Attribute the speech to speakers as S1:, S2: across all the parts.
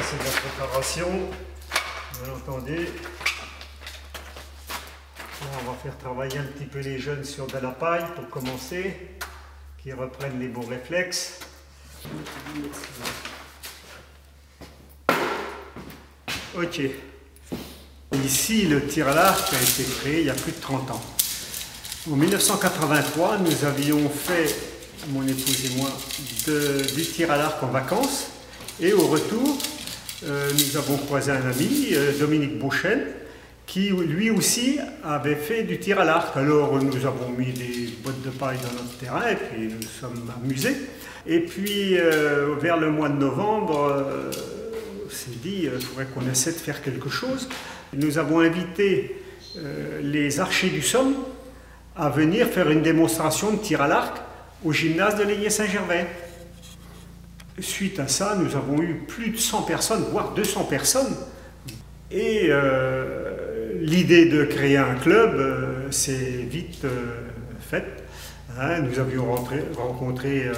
S1: c'est la préparation, vous l'entendez. Là, on va faire travailler un petit peu les jeunes sur de la paille pour commencer, qui reprennent les bons réflexes. Ok. Ici, le tir à l'arc a été créé il y a plus de 30 ans. En 1983, nous avions fait, mon épouse et moi, du tir à l'arc en vacances. Et au retour, nous avons croisé un ami, Dominique Beauchesne, qui lui aussi avait fait du tir à l'arc. Alors nous avons mis des bottes de paille dans notre terrain et puis nous nous sommes amusés. Et puis vers le mois de novembre, on s'est dit qu'il faudrait qu'on essaie de faire quelque chose. Nous avons invité les archers du Somme à venir faire une démonstration de tir à l'arc au gymnase de Laigné-Saint-Gervais. Suite à ça, nous avons eu plus de 100 personnes, voire 200 personnes. Et l'idée de créer un club s'est vite faite. Hein, nous avions rencontré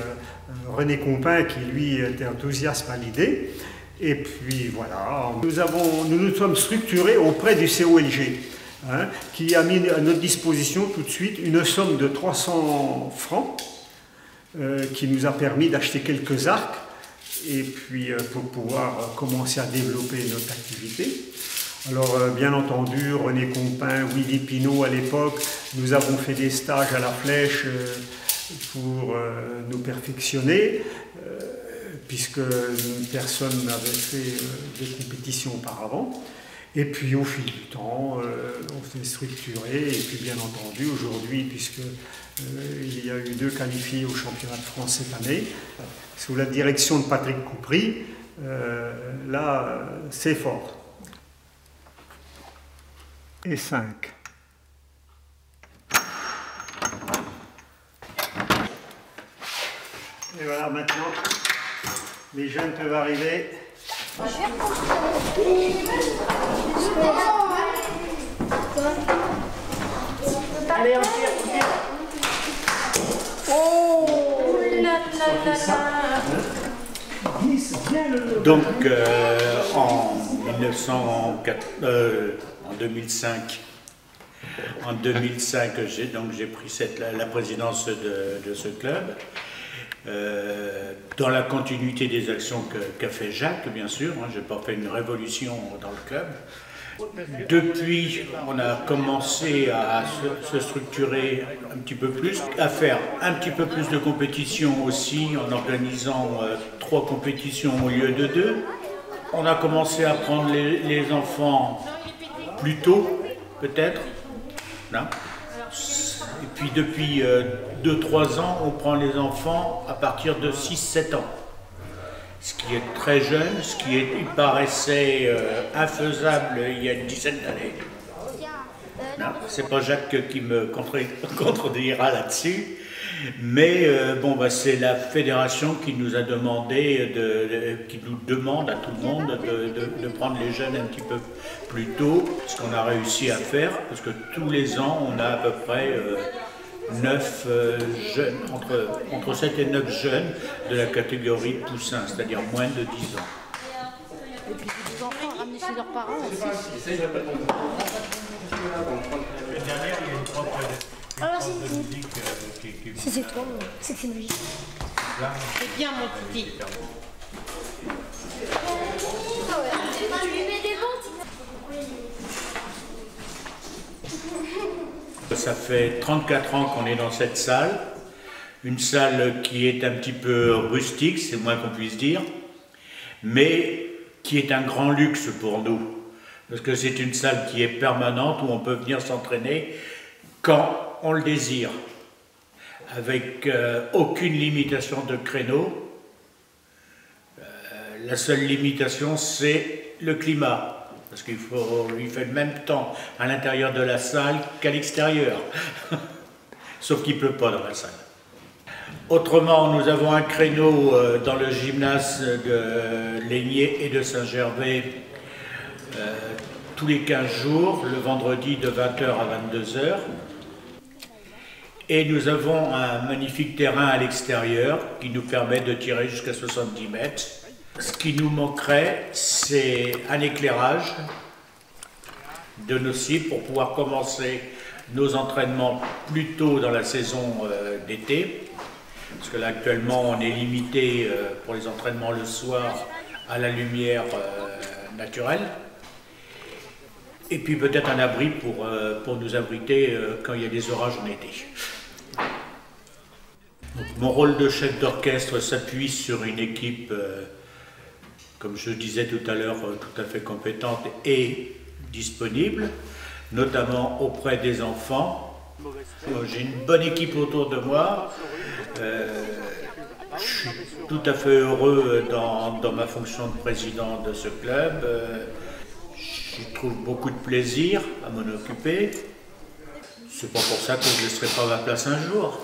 S1: René Compin qui lui était enthousiaste à l'idée. Et puis voilà, nous nous sommes structurés auprès du COLG, hein, qui a mis à notre disposition tout de suite une somme de 300 francs qui nous a permis d'acheter quelques arcs et puis pour pouvoir commencer à développer notre activité. Alors bien entendu, René Compin, Willy Pinault à l'époque, nous avons fait des stages à la Flèche pour nous perfectionner, puisque personne n'avait fait de compétition auparavant. Et puis au fil du temps, on s'est structuré, et puis bien entendu aujourd'hui, puisque il y a eu 2 qualifiés au championnat de France cette année, sous la direction de Patrick Coupry, là c'est fort. Et 5. Et voilà, maintenant, les jeunes peuvent arriver.
S2: Allez, on tire. Oh là là là là.
S3: Donc en 2005, j'ai pris la présidence de ce club, dans la continuité des actions qu'a fait Jacques, bien sûr. Hein, je n'ai pas fait une révolution dans le club. Depuis, on a commencé à se structurer un petit peu plus, à faire un petit peu plus de compétitions aussi, en organisant 3 compétitions au lieu de 2. On a commencé à prendre les enfants plus tôt, peut-être. Et puis depuis 2-3 ans, on prend les enfants à partir de 6-7 ans. Ce qui est très jeune, ce qui il paraissait infaisable il y a une dizaine d'années. C'est pas Jacques qui me contredira là-dessus, mais c'est la fédération qui nous a demandé, qui nous demande à tout le monde de prendre les jeunes un petit peu plus tôt, ce qu'on a réussi à faire, parce que tous les ans on a à peu près 9 jeunes, entre 7 et 9 jeunes de la catégorie poussin, c'est-à-dire moins de 10 ans.
S2: Et puis des enfants ramenés chez leurs parents aussi.
S4: Alors c'est toi, c'est magique.
S2: C'est bien mon petit.
S4: Tu lui mets des ventes.
S3: Ça fait 34 ans qu'on est dans cette salle, une salle qui est un petit peu rustique, c'est le moins qu'on puisse dire, mais qui est un grand luxe pour nous, parce que c'est une salle qui est permanente, où on peut venir s'entraîner quand on le désire, avec aucune limitation de créneau. La seule limitation, c'est le climat. Parce qu'il fait le même temps à l'intérieur de la salle qu'à l'extérieur. Sauf qu'il ne pleut pas dans la salle. Autrement, nous avons un créneau dans le gymnase de Laigné et de Saint-Gervais tous les 15 jours, le vendredi de 20h à 22h. Et nous avons un magnifique terrain à l'extérieur qui nous permet de tirer jusqu'à 70 mètres. Ce qui nous manquerait, c'est un éclairage de nos cibles pour pouvoir commencer nos entraînements plus tôt dans la saison d'été. Parce que là, actuellement, on est limité pour les entraînements le soir à la lumière naturelle. Et puis peut-être un abri pour nous abriter quand il y a des orages en été. Donc, mon rôle de chef d'orchestre s'appuie sur une équipe, comme je disais tout à l'heure, tout à fait compétente et disponible, notamment auprès des enfants. J'ai une bonne équipe autour de moi. Je suis tout à fait heureux dans ma fonction de président de ce club. J'y trouve beaucoup de plaisir à m'en occuper. C'est pas pour ça que je ne laisserai pas ma place un jour.